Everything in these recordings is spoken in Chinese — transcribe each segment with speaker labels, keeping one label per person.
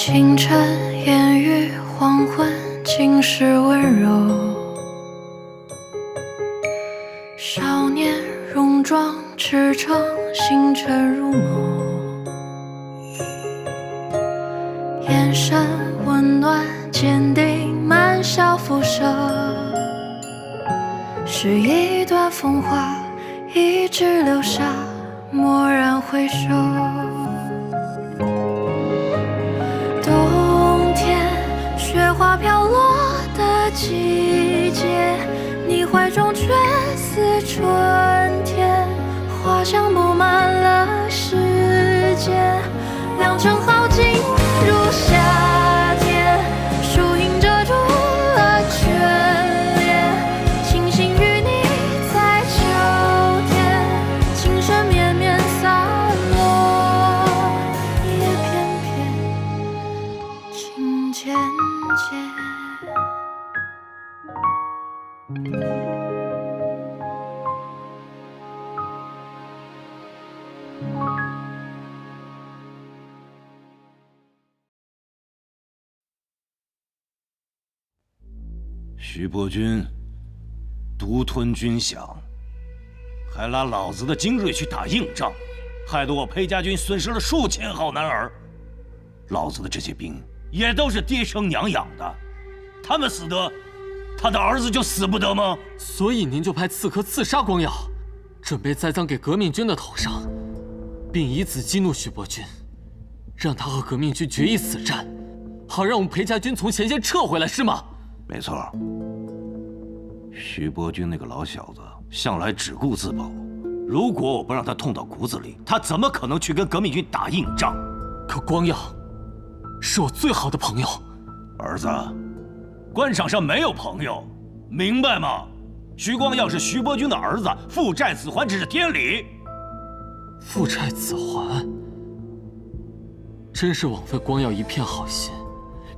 Speaker 1: 清晨烟雨，黄昏尽是温柔。少年戎装驰骋，星辰如眸。眼神温暖坚定，满笑辐射。是一段风华，一直留下，蓦然回首。冬天，雪花飘落的季节，你怀中却似春天，花香布满了世界。良辰好景如夏天，树影遮住了眷恋，庆幸与你在秋天，情深绵绵洒落，也偏偏情渐渐。
Speaker 2: 徐伯钧独吞军饷，还拉老子的精锐去打硬仗，害得我裴家军损失了数千号男儿。老子的这些兵也都是爹生娘养的，他们死得，他的儿子就死不得吗？
Speaker 3: 所以您就派刺客刺杀光耀，准备栽赃给革命军的头上，并以此激怒徐伯钧，让他和革命军决一死战，好让我们裴家军从前线撤回来，是吗？
Speaker 2: 没错。徐伯钧那个老小子向来只顾自保，如果我不让他痛到骨子里，他怎么可能去跟革命军打硬仗？
Speaker 3: 可光耀是我最好的朋友。
Speaker 2: 儿子，官场上没有朋友，明白吗？徐光耀是徐伯钧的儿子，父债子还，这是天理。
Speaker 3: 父债子还，真是枉费光耀一片好心。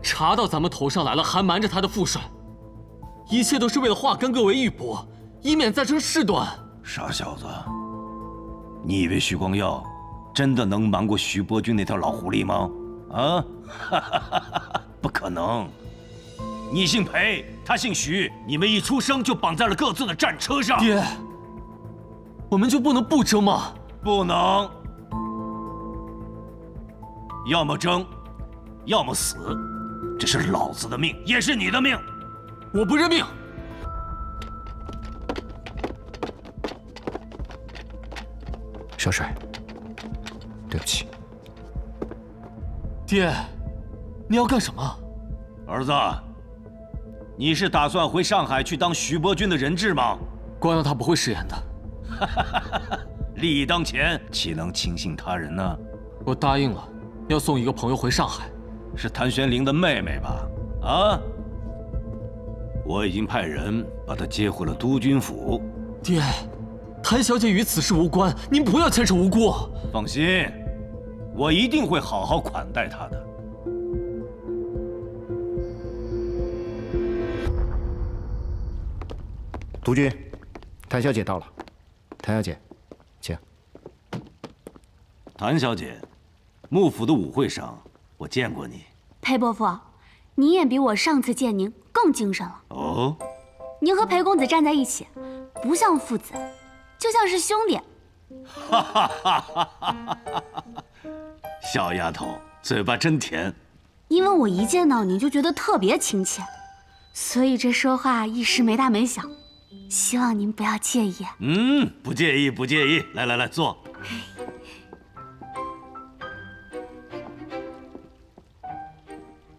Speaker 3: 查到咱们头上来了，还瞒着他的父帅，一切都是为了化干戈为玉帛，以免再生事端。
Speaker 2: 傻小子，你以为徐光耀真的能瞒过徐伯钧那条老狐狸吗？啊，不可能！你姓裴，他姓徐，你们一出生就绑在了各自的战车上。
Speaker 3: 爹，我们就不能不争吗？
Speaker 2: 不能，要么争，要么死。这是老子的命，也是你的命。
Speaker 3: 我不认命。
Speaker 4: 少帅，对不起。
Speaker 3: 爹，你要干什么？
Speaker 2: 儿子，你是打算回上海去当徐伯钧的人质吗？
Speaker 3: 光耀他不会食言的。
Speaker 2: 利益当前，岂能轻信他人呢？
Speaker 3: 我答应了，要送一个朋友回上海。
Speaker 2: 是谭玄龄的妹妹吧？啊！我已经派人把她接回了督军府。
Speaker 3: 爹，谭小姐与此事无关，您不要牵扯无辜。
Speaker 2: 放心，我一定会好好款待她的。
Speaker 4: 督军，谭小姐到了。谭小姐，请。
Speaker 2: 谭小姐，幕府的舞会上我见过你。
Speaker 5: 裴伯父，你也比我上次见您更精神了。
Speaker 2: 哦，
Speaker 5: 您和裴公子站在一起，不像父子，就像是兄弟。
Speaker 2: 哈哈哈哈哈！小丫头，嘴巴真甜。
Speaker 5: 因为我一见到你就觉得特别亲切，所以这说话一时没大没小，希望您不要介意。
Speaker 2: 不介意，不介意。来来来，坐。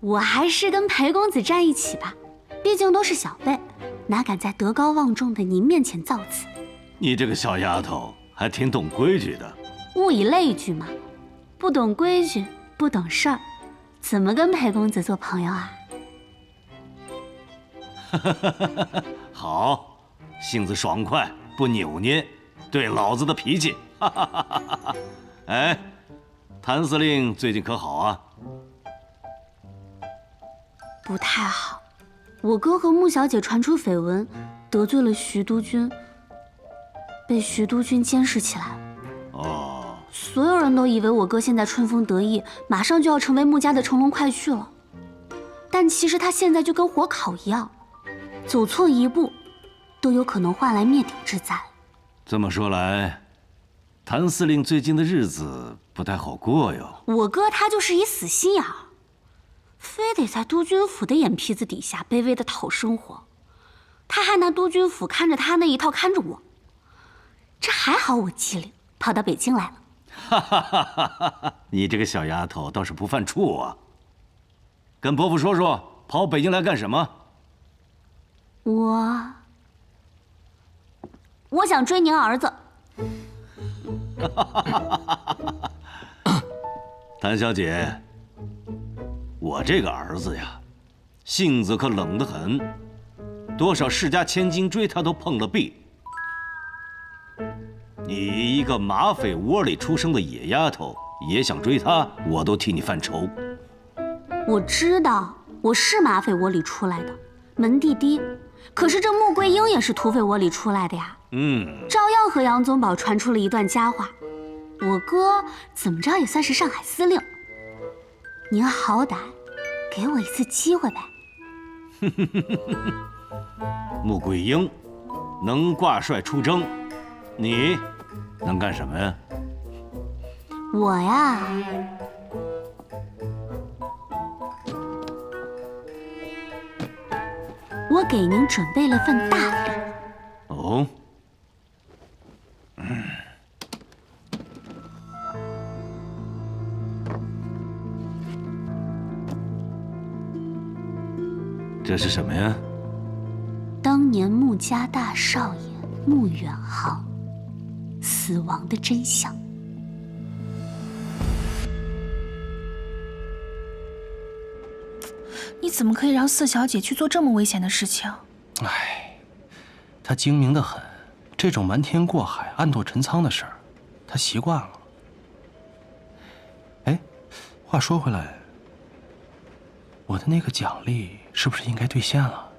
Speaker 5: 我还是跟裴公子站一起吧，毕竟都是小辈，哪敢在德高望重的您面前造次。
Speaker 2: 你这个小丫头还挺懂规矩的。
Speaker 5: 物以类聚嘛，不懂规矩，不懂事儿，怎么跟裴公子做朋友啊？
Speaker 2: 好，性子爽快，不扭捏，对老子的脾气。哎，谭司令最近可好啊？
Speaker 5: 不太好，我哥和穆小姐传出绯闻，得罪了徐督军，被徐督军监视起来了。
Speaker 2: 哦，
Speaker 5: 所有人都以为我哥现在春风得意，马上就要成为穆家的乘龙快婿了。但其实他现在就跟火烤一样，走错一步，都有可能换来灭顶之灾。
Speaker 2: 这么说来，谭司令最近的日子不太好过哟。
Speaker 5: 我哥他就是一死心眼儿，非得在督军府的眼皮子底下卑微的讨生活，他还拿督军府看着他那一套看着我。这还好我机灵，跑到北京来了。
Speaker 2: 哈哈哈哈哈！你这个小丫头倒是不犯怵啊。跟伯父说说，跑北京来干什么？
Speaker 5: 我想追您儿子。
Speaker 2: 谭小姐，我这个儿子呀，性子可冷得很，多少世家千金追他都碰了壁。你一个马匪窝里出生的野丫头，也想追他，我都替你犯愁。
Speaker 5: 我知道我是马匪窝里出来的，门第低，可是这穆桂英也是土匪窝里出来的呀。照样和杨宗保传出了一段佳话。我哥怎么着也算是上海司令，您好歹给我一次机会呗。
Speaker 2: 穆桂英能挂帅出征，你能干什么呀？
Speaker 5: 我呀，我给您准备了份大礼。
Speaker 2: 哦。这是什么呀？
Speaker 5: 当年穆家大少爷穆远航死亡的真相。
Speaker 6: 你怎么可以让四小姐去做这么危险的事情？
Speaker 7: 哎，她精明得很，这种瞒天过海、暗度陈仓的事儿，她习惯了。哎，话说回来，我的那个奖励是不是应该兑现了？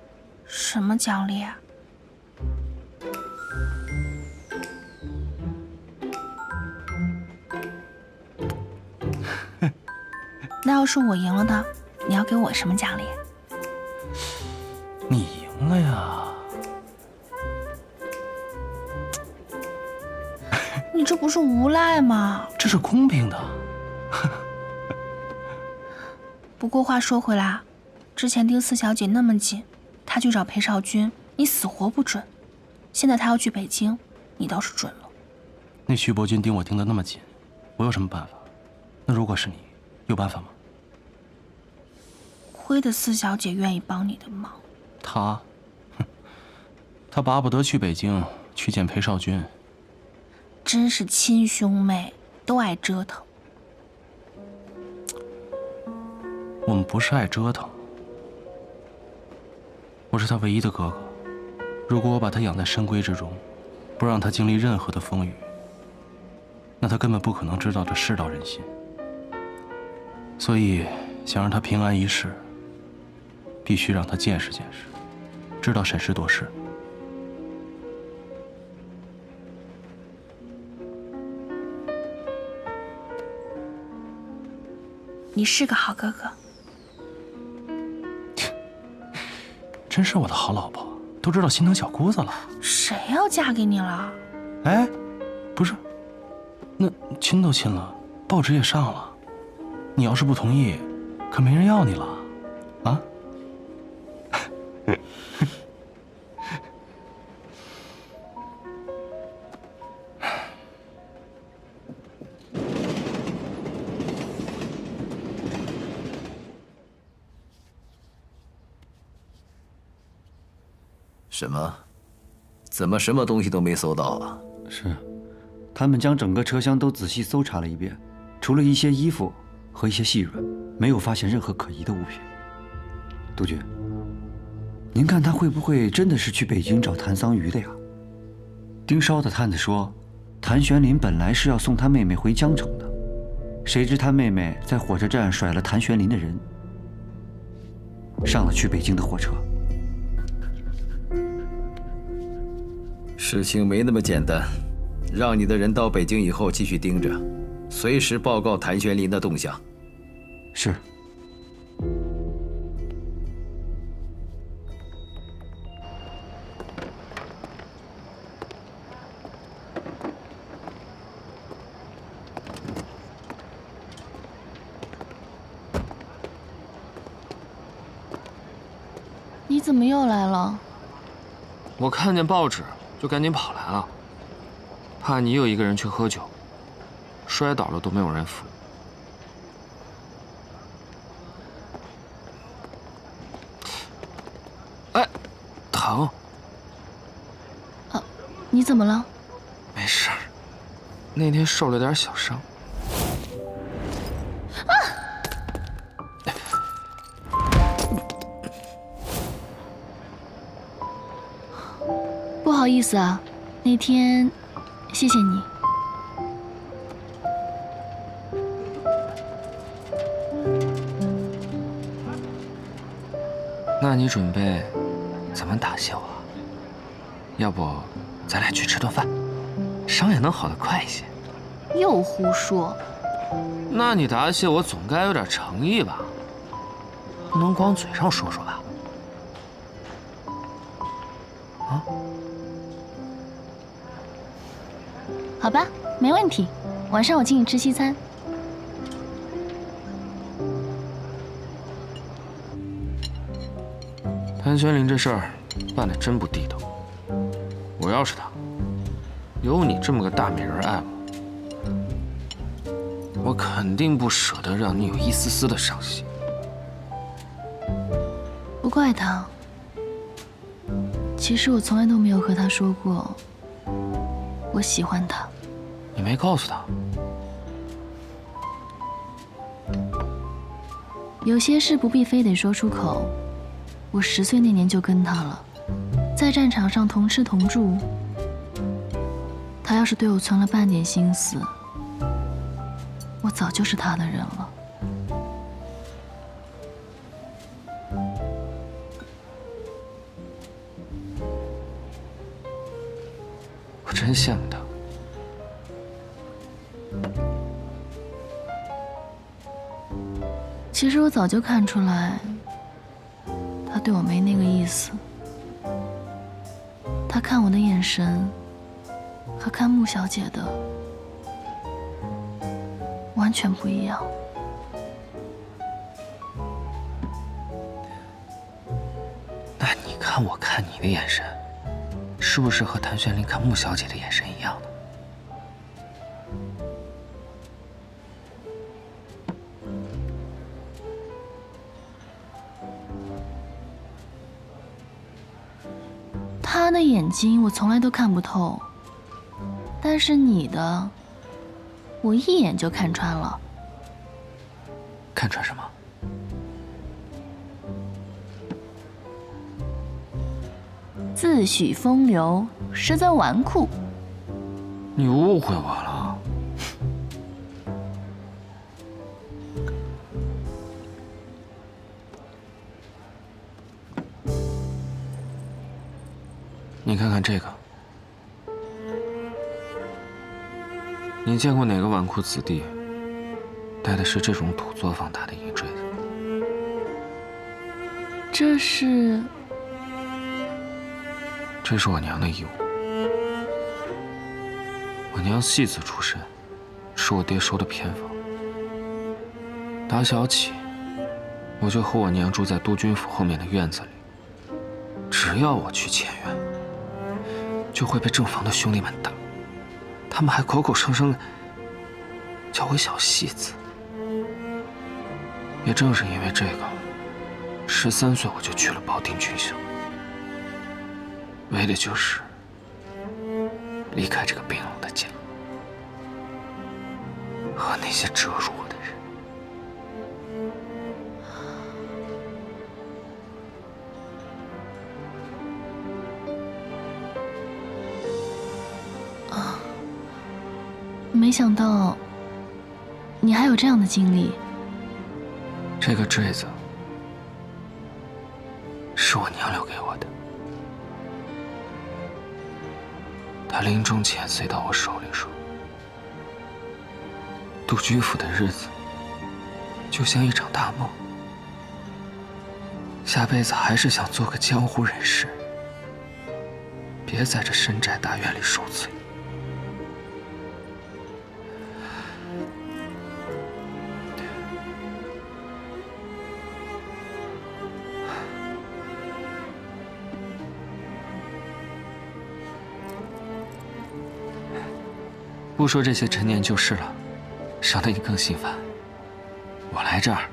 Speaker 6: 什么奖励啊？那要是我赢了呢？你要给我什么奖励？
Speaker 7: 你赢了呀！
Speaker 6: 你这不是无赖吗？
Speaker 7: 这是公平的。
Speaker 6: 不过话说回来，之前盯四小姐那么紧，她去找裴少君，你死活不准。现在她要去北京，你倒是准了。
Speaker 7: 那徐伯钧盯我盯得那么紧，我有什么办法？那如果是你，有办法吗？
Speaker 6: 亏得四小姐愿意帮你的忙。
Speaker 7: 她，她巴不得去北京去见裴少君。
Speaker 6: 真是亲兄妹都爱折腾。
Speaker 7: 我们不是爱折腾，我是他唯一的哥哥。如果我把他养在深闺之中，不让他经历任何的风雨，那他根本不可能知道这世道人心。所以，想让他平安一世，必须让他见识见识，知道审时度势。
Speaker 6: 你是个好哥哥。
Speaker 7: 真是我的好老婆，都知道心疼小姑子了。
Speaker 6: 谁要嫁给你了？
Speaker 7: 哎，不是，那亲都亲了，报纸也上了，你要是不同意，可没人要你了，啊？
Speaker 8: 什么？怎么什么东西都没搜到啊？
Speaker 9: 是，他们将整个车厢都仔细搜查了一遍，除了一些衣服和一些细软，没有发现任何可疑的物品。督军，您看他会不会真的是去北京找谭桑榆的呀？盯梢的探子说，谭玄林本来是要送他妹妹回江城的，谁知他妹妹在火车站甩了谭玄林的人，上了去北京的火车。
Speaker 8: 事情没那么简单，让你的人到北京以后继续盯着，随时报告谭玄林的动向。
Speaker 9: 是。
Speaker 6: 你怎么又来了？
Speaker 3: 我看见报纸就赶紧跑来了，怕你又一个人去喝酒，摔倒了都没有人扶。哎，疼！
Speaker 6: 啊，你怎么了？
Speaker 3: 没事儿，那天受了点小伤。
Speaker 6: 不好意思啊，那天谢谢你。
Speaker 3: 那你准备怎么答谢我？要不咱俩去吃顿饭，伤也能好得快一些。
Speaker 6: 又胡说！
Speaker 3: 那你答谢我总该有点诚意吧？不能光嘴上说说吧？啊？
Speaker 6: 好吧，没问题。晚上我请你吃西餐。
Speaker 3: 谭玄林这事儿办得真不地道。我要是他，有你这么个大美人爱我肯定不舍得让你有一丝丝的伤心。
Speaker 6: 不怪他。其实我从来都没有和他说过我喜欢他。
Speaker 3: 你没告诉他？
Speaker 6: 有些事不必非得说出口。我10岁那年就跟他了，在战场上同吃同住。他要是对我存了半点心思，我早就是他的人了。
Speaker 3: 我真羡慕他。
Speaker 6: 其实我早就看出来，他对我没那个意思。他看我的眼神，和看穆小姐的完全不一样。
Speaker 3: 那你看我看你的眼神，是不是和谭玄林看穆小姐的眼神一样呢？
Speaker 6: 他的眼睛我从来都看不透，但是你的，我一眼就看穿了。
Speaker 3: 看穿什么？
Speaker 6: 自诩风流，实则纨绔。
Speaker 3: 你误会我了。你看看这个，你见过哪个纨绔子弟戴的是这种土作坊打的银坠子？
Speaker 6: 这是
Speaker 3: 我娘的衣物。我娘戏子出身，是我爹收的偏房。打小起，我就和我娘住在督军府后面的院子里。只要我去前院，就会被正房的兄弟们打，他们还口口声声叫我小戏子。也正是因为这个，13岁我就去了保定军校，为的就是离开这个冰冷的家，和那些折辱我的人。
Speaker 6: 没想到你还有这样的经历。
Speaker 3: 这个坠子是我娘留给我的，她临终前塞到我手里说：“杜居府的日子就像一场大梦，下辈子还是想做个江湖人士，别在这深宅大院里受罪。不说这些陈年旧事了，省得你更心烦。我来这儿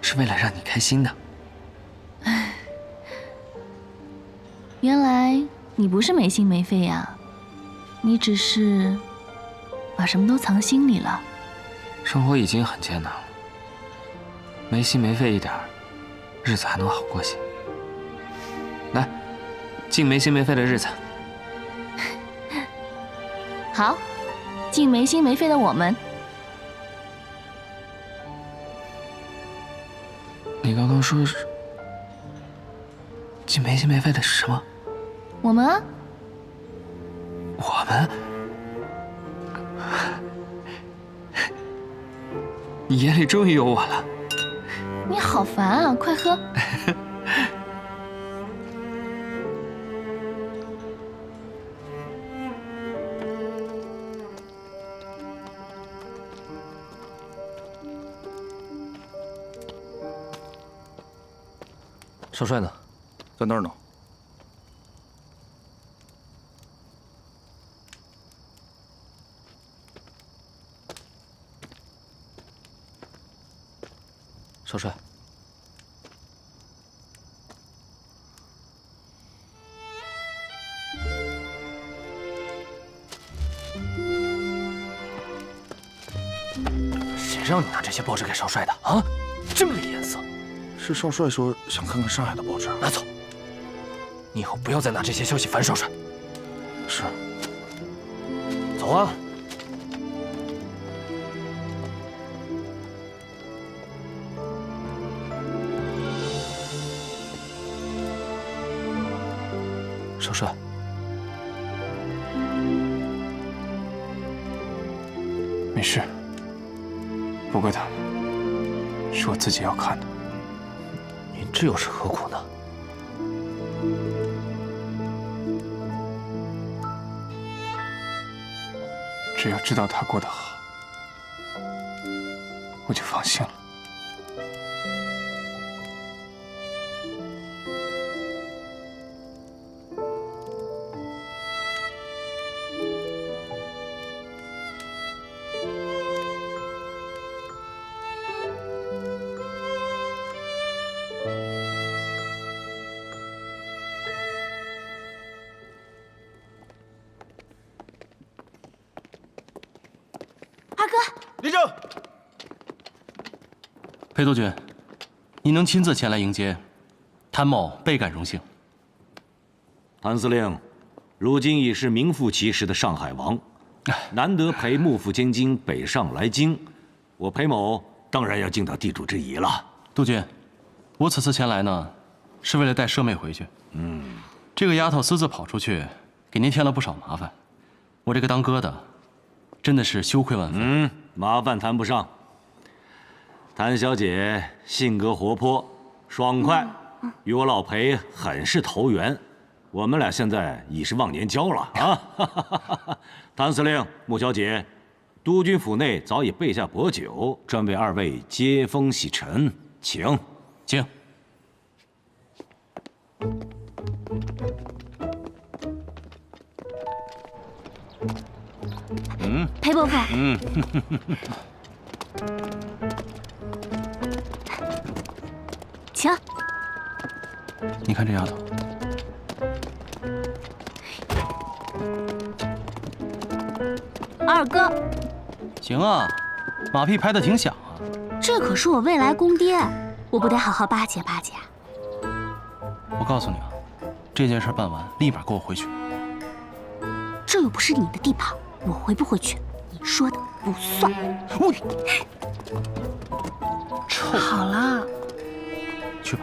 Speaker 3: 是为了让你开心的。
Speaker 6: 原来你不是没心没肺呀，你只是把什么都藏心里了。
Speaker 3: 生活已经很艰难了，没心没肺一点，日子还能好过些。来，敬没心没肺的日子。
Speaker 6: 好。敬没心没肺的我们。
Speaker 3: 你刚刚说是敬没心没肺的是什么？
Speaker 6: 我们啊。
Speaker 3: 我们？你眼里终于有我了。
Speaker 6: 你好烦啊！快喝。
Speaker 4: 少帅呢？
Speaker 10: 在那儿呢。
Speaker 4: 少帅，谁让你拿这些报纸给少帅的啊？真没颜色！
Speaker 10: 是少帅说想看看上海的报纸。
Speaker 4: 拿走。你以后不要再拿这些消息烦少帅。
Speaker 10: 是。
Speaker 4: 走啊！少帅，
Speaker 11: 没事，不怪他们，是我自己要看的。
Speaker 4: 您这又是何苦呢？
Speaker 11: 只要知道他过得好，我就放心了。
Speaker 9: 立正。
Speaker 7: 裴督军，你能亲自前来迎接，谭某倍感荣幸。
Speaker 2: 谭司令，如今已是名副其实的上海王，难得裴幕府千金北上来京，我裴某当然要尽到地主之谊了。
Speaker 7: 督军，我此次前来呢，是为了带舍妹回去。这个丫头私自跑出去，给您添了不少麻烦。我这个当哥的，真的是羞愧万分。
Speaker 2: 麻烦谈不上。谭小姐性格活泼、爽快，与我老裴很是投缘。我们俩现在已是忘年交了啊！谭司令、穆小姐，督军府内早已备下薄酒，专为二位接风洗尘，请。
Speaker 7: 请。
Speaker 5: 裴伯父，请。
Speaker 7: 你看这丫头，
Speaker 5: 二哥，
Speaker 7: 行啊，马屁拍得挺响啊。
Speaker 5: 这可是我未来公爹，我不得好好巴结巴结。
Speaker 7: 我告诉你啊，这件事办完，立马给我回去。
Speaker 5: 这又不是你的地盘，我回不回去，你说的不算。我
Speaker 7: 臭。
Speaker 6: 好了，
Speaker 7: 去吧。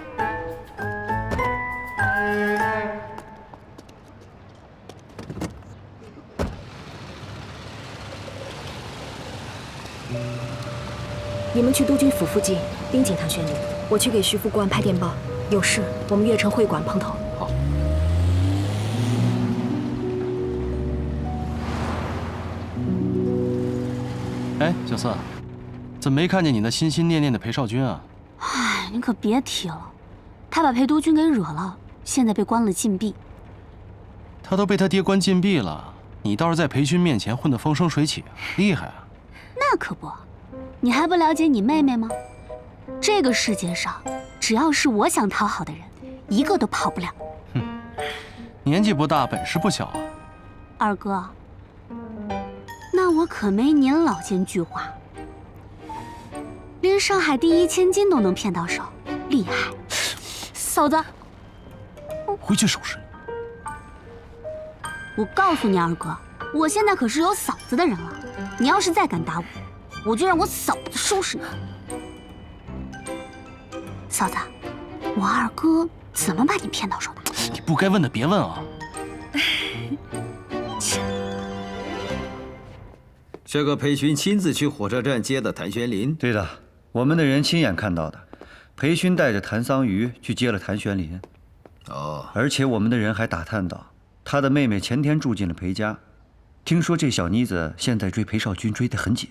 Speaker 12: 你们去督军府附近盯紧谭玄龄，我去给徐副官拍电报。有事我们悦城会馆碰头。
Speaker 11: 好。
Speaker 7: 哎，小四，怎么没看见你那心心念念的裴少君啊？
Speaker 5: 唉，你可别提了，他把裴督军给惹了，现在被关了禁闭。
Speaker 7: 他都被他爹关禁闭了，你倒是在裴军面前混得风生水起，厉害啊！
Speaker 5: 那可不，你还不了解你妹妹吗？这个世界上，只要是我想讨好的人，一个都跑不了。
Speaker 7: 哼，年纪不大，本事不小啊。
Speaker 5: 二哥，那我可没您老奸巨猾，连上海第1千金都能骗到手，厉害！嫂子，
Speaker 7: 回去收拾。
Speaker 5: 我告诉你，二哥，我现在可是有嫂子的人了，你要是再敢打我，我就让我嫂子收拾你。嫂子，我二哥怎么把你骗到手的？
Speaker 7: 你不该问的别问啊！
Speaker 8: 这个裴勋亲自去火车站接的谭玄林。
Speaker 9: 对的，我们的人亲眼看到的，裴勋带着谭桑榆去接了谭玄林。
Speaker 8: 哦，
Speaker 9: 而且我们的人还打探到，他的妹妹前天住进了裴家，听说这小妮子现在追裴少君追得很紧。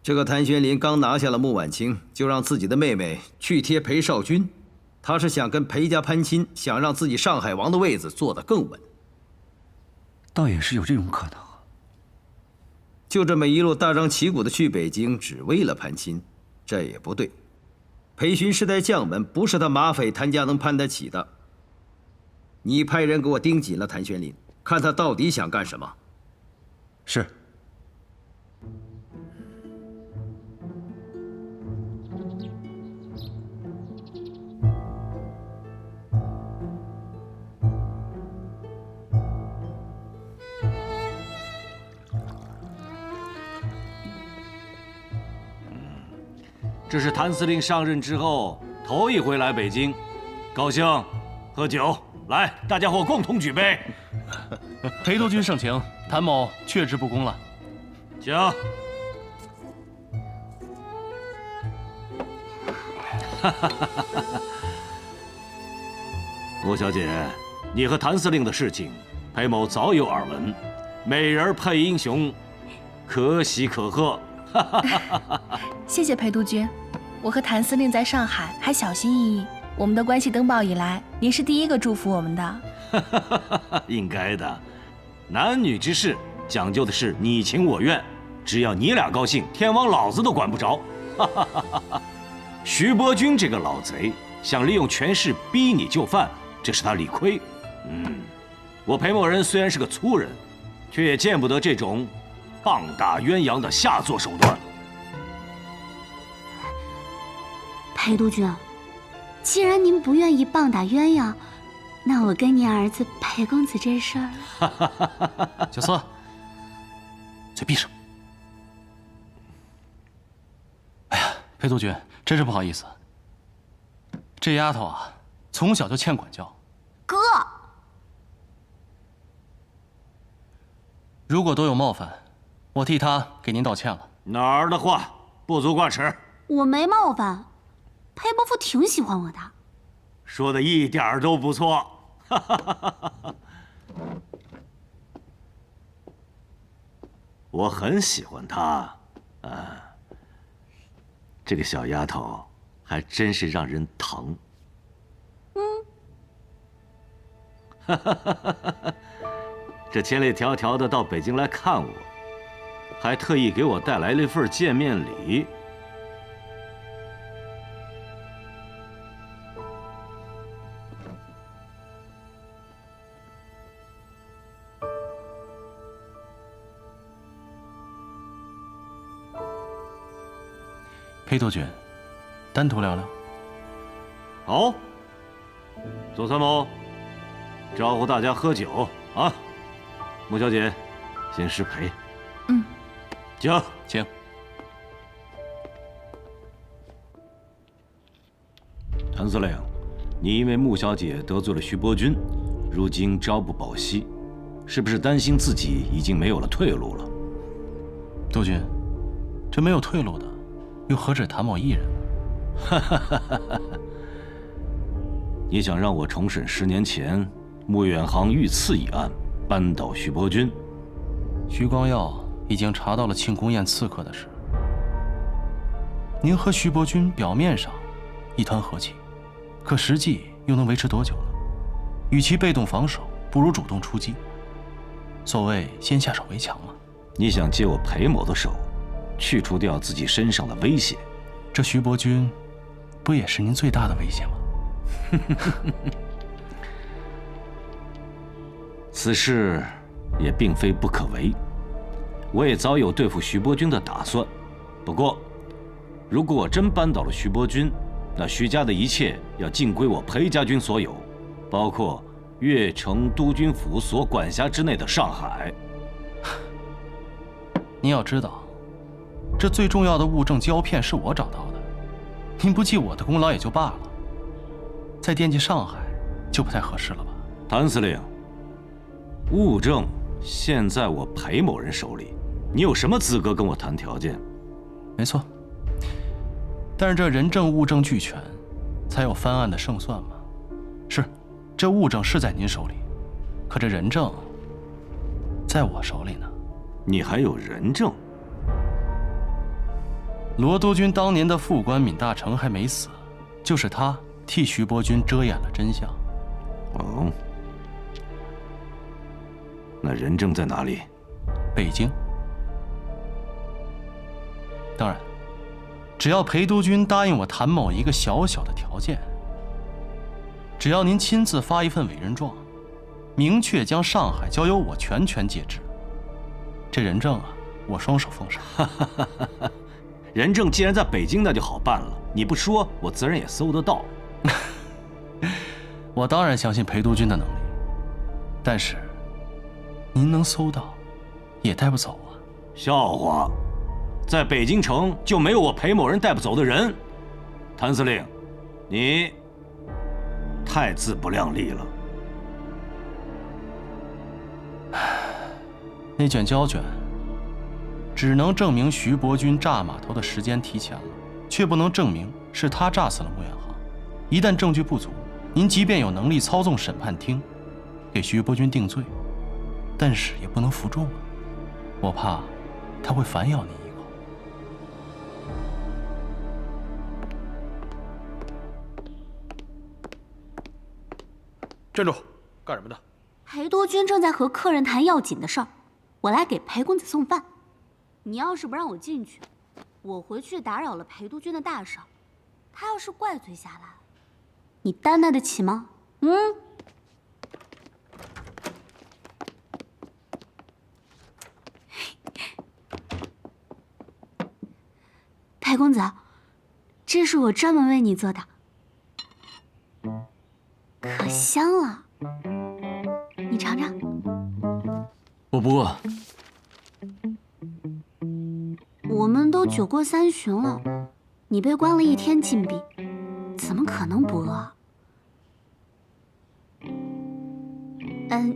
Speaker 8: 这个谭玄林刚拿下了穆婉清，就让自己的妹妹去贴裴少君，他是想跟裴家攀亲，想让自己上海王的位子坐得更稳。
Speaker 9: 倒也是有这种可能。
Speaker 8: 就这么一路大张旗鼓的去北京，只为了攀亲，这也不对。裴勋是代将门，不是他马匪谭家能攀得起的。你派人给我盯紧了谭玄林，看他到底想干什么。
Speaker 9: 是。
Speaker 2: 这是谭司令上任之后头一回来北京，高兴，喝酒，来，大家伙共同举杯。
Speaker 7: 裴督军盛情，谭某确知不恭了。
Speaker 2: 请。穆小姐，你和谭司令的事情，裴某早有耳闻。美人配英雄，可喜可贺。
Speaker 6: 谢谢裴督军，我和谭司令在上海还小心翼翼，我们的关系登报以来，您是第一个祝福我们的。
Speaker 2: 应该的，男女之事讲究的是你情我愿，只要你俩高兴，天王老子都管不着。徐伯钧这个老贼想利用权势逼你就范，这是他理亏。我裴某人虽然是个粗人，却也见不得这种棒打鸳鸯的下作手段。
Speaker 5: 裴督军，既然您不愿意棒打鸳鸯，那我跟你儿子裴公子这事儿……
Speaker 7: 小四，嘴闭上。哎呀，裴督军，真是不好意思，这丫头啊，从小就欠管教。
Speaker 5: 哥，
Speaker 7: 如果多有冒犯，我替她给您道歉了。
Speaker 2: 哪儿的话，不足挂齿。
Speaker 5: 我没冒犯，裴伯父挺喜欢我的。
Speaker 2: 说的一点儿都不错。我很喜欢她，这个小丫头还真是让人疼。这千里迢迢的到北京来看我，还特意给我带来了一份见面礼。
Speaker 7: 裴督军，单独聊聊。
Speaker 2: 好，左参谋，招呼大家喝酒啊！穆小姐，先失陪。请，
Speaker 7: 请。
Speaker 2: 谭司令，你因为穆小姐得罪了徐伯钧，如今朝不保夕，是不是担心自己已经没有了退路了？
Speaker 7: 督军，这没有退路的，又何止谭某一人？
Speaker 2: 你想让我重审10年前穆远航遇刺一案，扳倒徐伯钧？
Speaker 7: 徐光耀已经查到了庆功宴刺客的事。您和徐伯钧表面上一团和气，可实际又能维持多久呢？与其被动防守，不如主动出击。所谓先下手为强嘛。
Speaker 2: 你想借我裴某的手，去除掉自己身上的威胁？
Speaker 7: 这徐伯钧，不也是您最大的威胁吗？
Speaker 2: 此事也并非不可为，我也早有对付徐伯钧的打算。不过，如果我真扳倒了徐伯钧，那徐家的一切要尽归我裴家军所有，包括越城督军府所管辖之内的上海。
Speaker 7: 您要知道，这最重要的物证胶片是我找到的，您不记我的功劳也就罢了，再惦记上海就不太合适了吧？
Speaker 2: 谭司令，物证现在我裴某人手里，你有什么资格跟我谈条件？
Speaker 7: 没错，但是这人证物证俱全，才有翻案的胜算嘛。是，这物证是在您手里，可这人证在我手里呢。
Speaker 2: 你还有人证？
Speaker 7: 罗督军当年的副官闵大成还没死，就是他替徐伯钧遮掩了真相。
Speaker 2: 哦，那人证在哪里？
Speaker 7: 北京。当然，只要裴督军答应我谭某一个小小的条件，只要您亲自发一份委任状，明确将上海交由我全权节制，这人证啊，我双手奉上。
Speaker 2: 人证既然在北京，那就好办了。你不说，我自然也搜得到。
Speaker 7: 我当然相信裴督军的能力，但是您能搜到，也带不走啊。
Speaker 2: 笑话，在北京城就没有我裴某人带不走的人。谭司令，你太自不量力了。
Speaker 7: 那卷胶卷只能证明徐伯钧炸码头的时间提前了，却不能证明是他炸死了穆远航。一旦证据不足，您即便有能力操纵审判厅，给徐伯钧定罪，但是也不能服众啊。我怕他会反咬您一口。
Speaker 11: 站住！干什么的？
Speaker 5: 裴督军正在和客人谈要紧的事儿，我来给裴公子送饭。你要是不让我进去，我回去打扰了裴督军的大事，他要是怪罪下来，你担待得起吗？裴公子，这是我专门为你做的，可香了，你尝尝。
Speaker 3: 我不饿。
Speaker 5: 我们都酒过3巡了，你被关了1天禁闭，怎么可能不饿？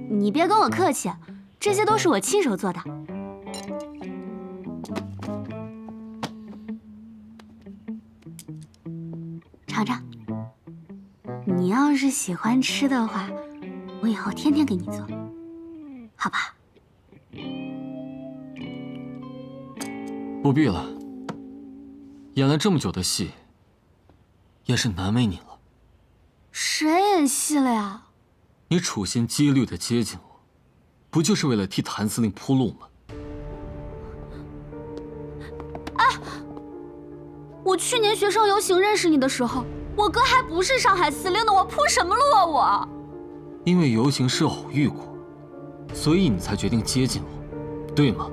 Speaker 5: 你别跟我客气，这些都是我亲手做的。尝尝，你要是喜欢吃的话，我以后天天给你做，好吧？
Speaker 3: 不必了，演了这么久的戏，也是难为你了。
Speaker 5: 谁演戏了呀？
Speaker 3: 你处心积虑的接近我，不就是为了替谭司令铺路吗？
Speaker 5: 我去年学生游行认识你的时候，我哥还不是上海司令呢，我铺什么路啊我？
Speaker 3: 因为游行是偶遇过，所以你才决定接近我，对吗？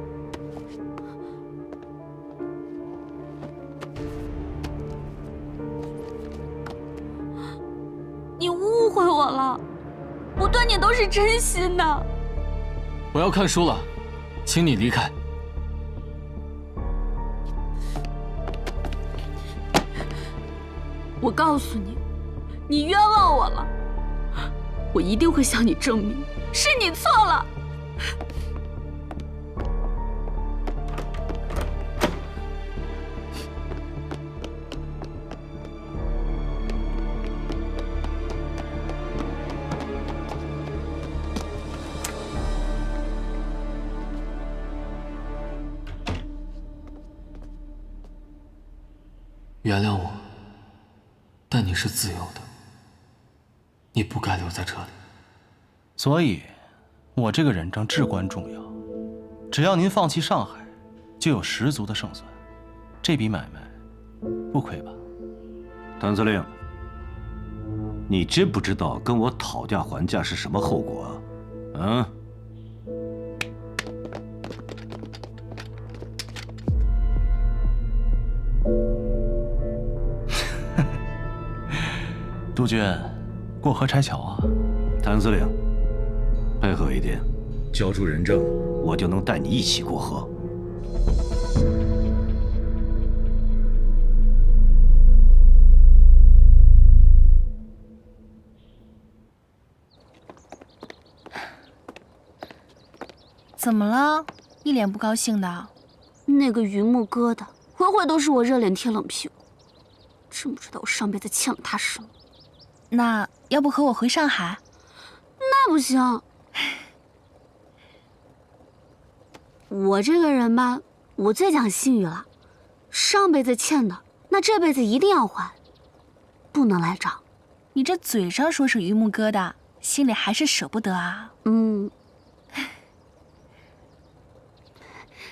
Speaker 5: 你误会我了，我对你都是真心的。
Speaker 3: 我要看书了，请你离开。
Speaker 5: 我告诉你，你冤枉我了，我一定会向你证明，是你错了。
Speaker 3: 原谅我，但你是自由的，你不该留在这里。
Speaker 7: 所以，我这个忍杖至关重要。只要您放弃上海，就有十足的胜算。这笔买卖，不亏吧？
Speaker 2: 谭司令，你知不知道跟我讨价还价是什么后果啊？啊？
Speaker 7: 督军，过河拆桥啊！
Speaker 2: 谭司令，配合一点，交出人证，我就能带你一起过河。
Speaker 1: 怎么了？一脸不高兴的。
Speaker 5: 那个榆木疙瘩，回回都是我热脸贴冷屁股，真不知道我上辈子欠了他什么。
Speaker 1: 那要不和我回上海？
Speaker 5: 那不行。我这个人吧，我最讲信誉了，上辈子欠的，那这辈子一定要还，不能来找。
Speaker 1: 你这嘴上说是榆木疙瘩，心里还是舍不得啊。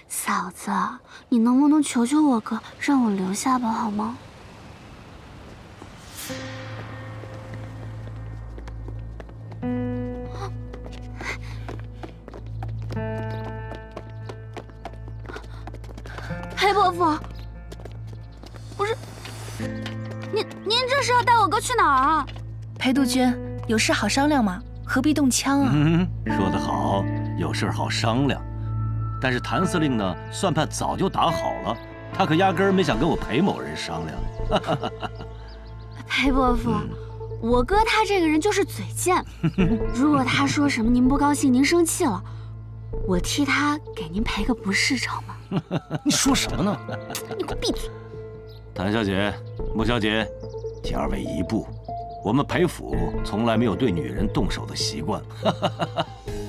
Speaker 5: 嫂子，你能不能求求我哥，让我留下吧，好吗？裴伯父，不是，您这是要带我哥去哪儿啊？
Speaker 1: 裴督军，有事好商量嘛，何必动枪啊？
Speaker 2: 说得好，有事好商量。但是谭司令呢，算盘早就打好了，他可压根儿没想跟我裴某人商量。
Speaker 5: 裴伯父，我哥他这个人就是嘴贱，如果他说什么您不高兴，您生气了，我替他给您赔个不是成吗？
Speaker 7: 你说什么呢？
Speaker 5: 你给我闭嘴！
Speaker 2: 谭小姐、穆小姐，请二位移步，我们裴府从来没有对女人动手的习惯。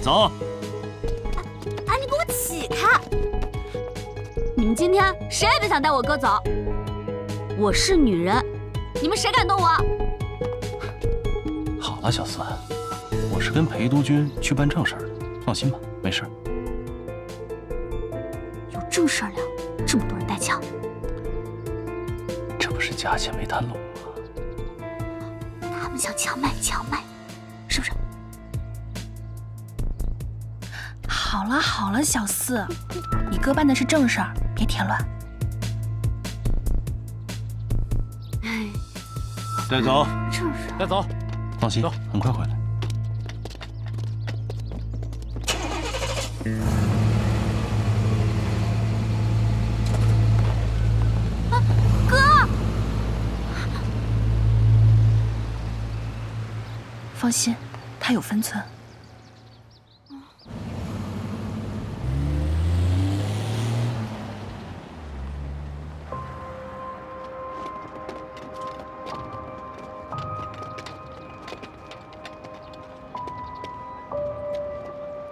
Speaker 2: 走。
Speaker 5: 你给我起开！你们今天谁也别想带我哥走。我是女人，你们谁敢动我？
Speaker 7: 好了，小四，我是跟裴督军去办正事儿的，放心吧，没事。
Speaker 5: 有正事儿聊，这么多人带枪，
Speaker 7: 这不是价钱没谈拢吗？
Speaker 5: 他们想强卖，是不是？
Speaker 1: 好了，小四，你哥办的是正事儿，别添乱。
Speaker 2: 带走，
Speaker 3: 带走。
Speaker 7: 放心，很快回来。
Speaker 5: 哥，
Speaker 1: 放心，他有分寸。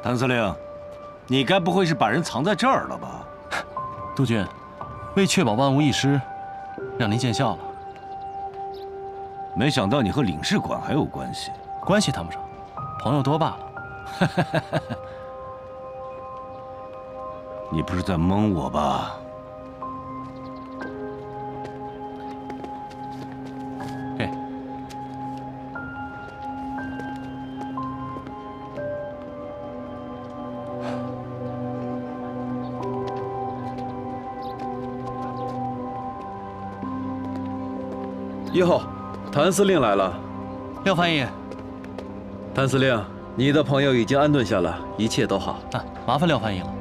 Speaker 2: 谭司令，你该不会是把人藏在这儿了吧？
Speaker 7: 督军，为确保万无一失，让您见笑了。
Speaker 2: 没想到你和领事馆还有关系，
Speaker 7: 关系谈不上，朋友多罢了。
Speaker 2: 你不是在蒙我吧？
Speaker 7: 嘿，
Speaker 13: 哟，谭司令来了。
Speaker 7: 廖翻译，
Speaker 13: 谭司令，你的朋友已经安顿下了，一切都好。
Speaker 7: 麻烦廖翻译了。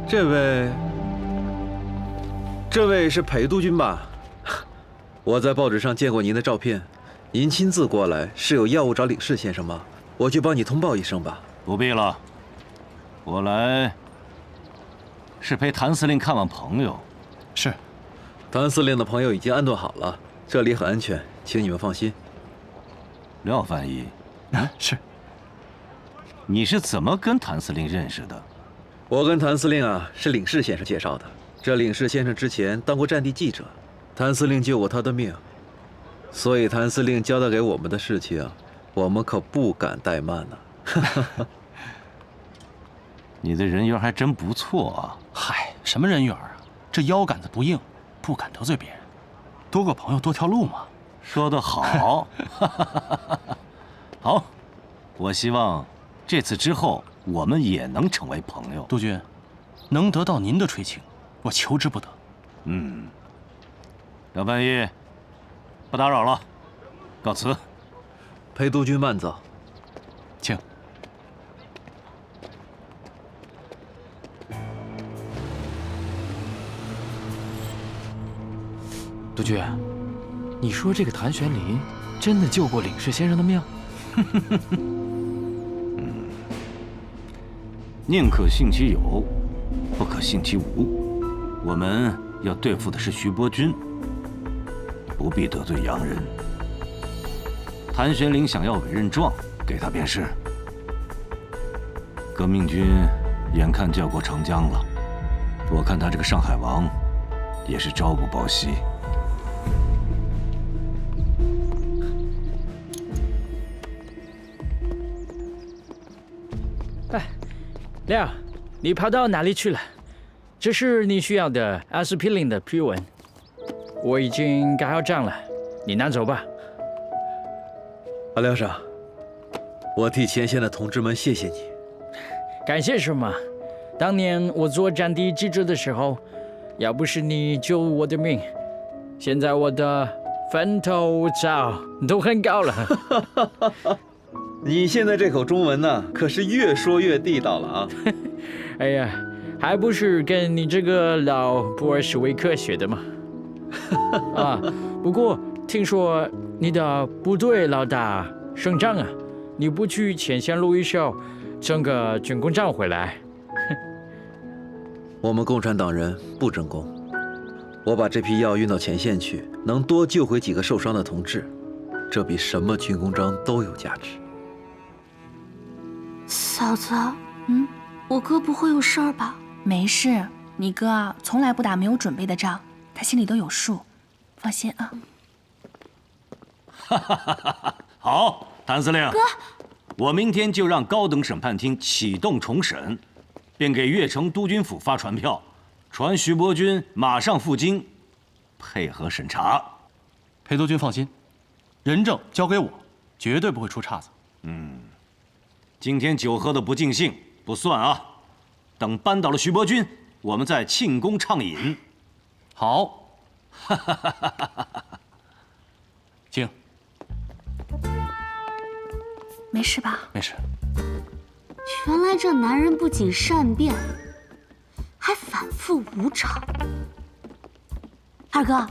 Speaker 13: 这位是裴督军吧？我在报纸上见过您的照片，您亲自过来是有要务找领事先生吗？我去帮你通报一声吧。
Speaker 2: 不必了，我来是陪谭司令看望朋友。
Speaker 7: 是，
Speaker 13: 谭司令的朋友已经安顿好了，这里很安全，请你们放心。
Speaker 2: 廖翻译，
Speaker 7: 是。
Speaker 2: 你是怎么跟谭司令认识的？
Speaker 13: 我跟谭司令是领事先生介绍的。这领事先生之前当过战地记者，谭司令救过他的命，所以谭司令交代给我们的事情，我们可不敢怠慢呢。
Speaker 2: 你的人缘还真不错啊！
Speaker 7: 嗨，什么人缘啊？这腰杆子不硬，不敢得罪别人，多个朋友多条路嘛。
Speaker 2: 说得好。好，我希望这次之后我们也能成为朋友。
Speaker 7: 督军，能得到您的垂青，我求之不得。
Speaker 2: 廖半一，不打扰了，告辞。
Speaker 13: 裴督军慢走，
Speaker 7: 请。
Speaker 11: 督军，你说这个谭玄林真的救过领事先生的命？
Speaker 2: 宁可信其有，不可信其无。我们要对付的是徐伯钧，不必得罪洋人。谭玄龄想要委任状，给他便是。革命军眼看就要过长江了，我看他这个上海王也是朝不保夕。
Speaker 14: 廖，你跑到哪里去了？这是你需要的阿司匹林的批文，我已经盖好章了，你拿走吧。
Speaker 13: 阿廖上，我替前线的同志们谢谢你。
Speaker 14: 感谢什么？当年我做战地记者的时候，要不是你救我的命，现在我的坟头草都很高了。
Speaker 13: 你现在这口中文呢，可是越说越地道了啊！
Speaker 14: 哎呀，还不是跟你这个老布尔什维克学的吗？啊，不过听说你的部队老大省长啊，你不去前线录一首，整个军功章回来。
Speaker 13: 我们共产党人不争功，我把这批药运到前线去，能多救回几个受伤的同志，这比什么军功章都有价值。
Speaker 5: 嫂子，我哥不会有事儿吧？
Speaker 6: 没事，你哥啊从来不打没有准备的仗，他心里都有数，放心啊。
Speaker 2: 好，谭司令。
Speaker 5: 哥，
Speaker 2: 我明天就让高等审判厅启动重审，便给越城督军府发传票，传徐伯钧马上赴京，配合审查。
Speaker 7: 裴督军放心，人证交给我，绝对不会出岔子。
Speaker 2: 今天酒喝的不尽兴，不算啊。等扳倒了徐伯钧，我们再庆功畅饮。
Speaker 7: 好。请。
Speaker 6: 没事吧？
Speaker 7: 没事。
Speaker 5: 原来这男人不仅善变，还反复无常。二哥，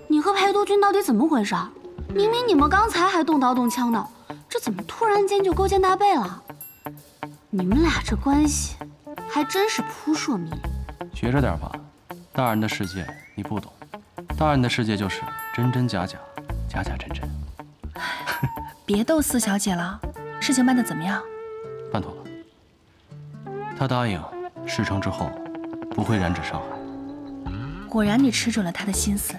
Speaker 5: 你和裴督军到底怎么回事？明明你们刚才还动刀动枪的，这怎么突然间就勾肩搭背了？你们俩这关系还真是扑朔迷离。
Speaker 7: 学着点吧，大人的世界你不懂，大人的世界就是真真假假，假假真真。
Speaker 6: 别逗四小姐了，事情办得怎么样？
Speaker 7: 办妥了。他答应事成之后不会染指上海。
Speaker 6: 果然你吃准了他的心思，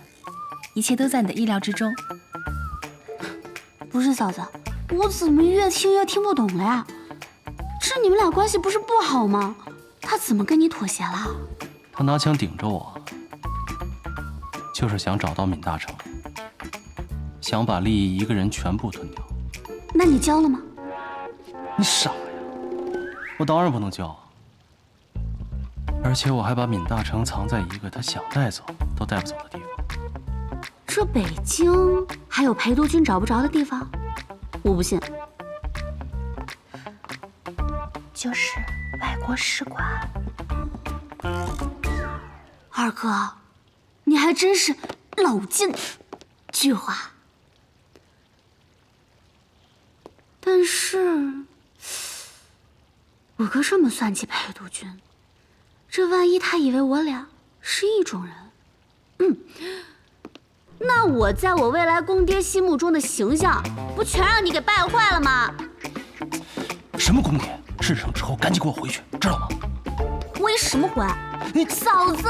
Speaker 6: 一切都在你的意料之中。
Speaker 5: 不是嫂子，我怎么越听越听不懂了呀？这你们俩关系不是不好吗？他怎么跟你妥协了？
Speaker 7: 他拿枪顶着我，就是想找到闵大成，想把利益一个人全部吞掉。
Speaker 5: 那你交了吗？
Speaker 7: 你傻呀！我当然不能交啊！而且我还把闵大成藏在一个他想带走都带不走的地方。
Speaker 5: 这北京还有裴督军找不着的地方？我不信。
Speaker 6: 就是外国使馆。
Speaker 5: 二哥，你还真是老奸巨猾。但是，我哥这么算计裴督军，这万一他以为我俩是一种人，那我在我未来公爹心目中的形象，不全让你给败坏了吗？
Speaker 7: 什么公爹？事成之后赶紧给我回去，知道吗？
Speaker 5: 我回什么回？嫂子，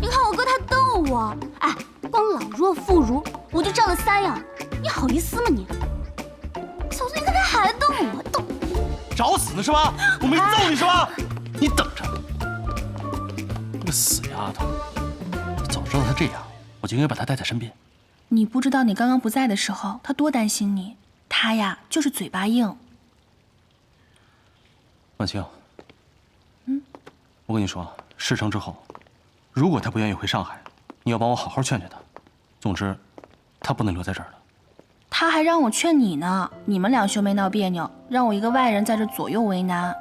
Speaker 5: 你看我哥他逗我，哎，光老弱妇孺我就占了3样，你好意思吗你？嫂子，你看他还逗我，逗。
Speaker 7: 找死呢是吧？我没揍你是吧？你等着！那个死丫头，早知道她这样，我就应该把她带在身边。
Speaker 1: 你不知道你刚刚不在的时候，他多担心你。他呀，就是嘴巴硬。
Speaker 7: 婉清，我跟你说，事成之后，如果他不愿意回上海，你要帮我好好劝劝他。总之，他不能留在这儿了。
Speaker 1: 他还让我劝你呢，你们俩兄妹闹别扭，让我一个外人在这左右为难。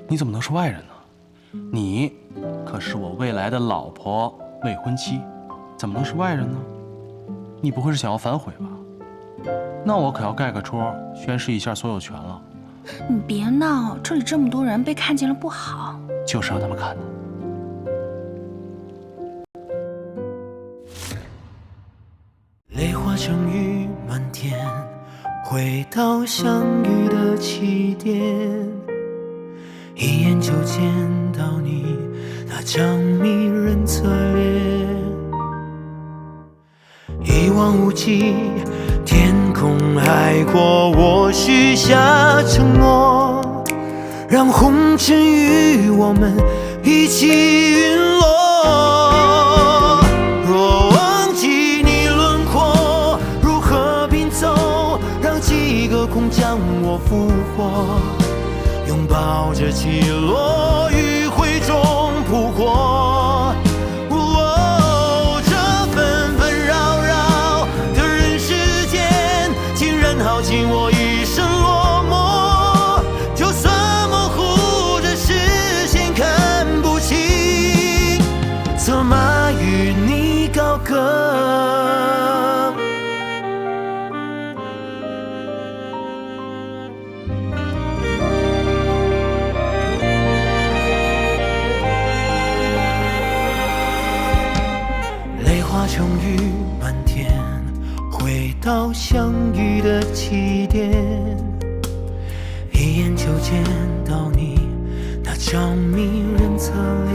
Speaker 7: 你怎么能是外人呢？你可是我未来的老婆、未婚妻，怎么能是外人呢？你不会是想要反悔吧？那我可要盖个戳，宣誓一下所有权了。
Speaker 1: 你别闹，这里这么多人，被看见了不好。
Speaker 7: 就是让他们看的。
Speaker 15: 泪化成雨满天，回到相遇的起点，一眼就见到你那张迷人侧脸，一望无际，天空海阔，我许下承诺，让红尘与我们一起陨落。若忘记你轮廓，如何拼凑，让几个空将我俘获，拥抱着起落，余晖中扑火。耗尽我一生落寞，就算模糊着视线看不清，策马与你高歌。泪化成雨满天，回到相遇的起点，一眼就见到你那张迷人侧脸，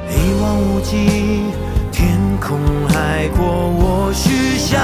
Speaker 15: 一望无际，天空海阔，我许下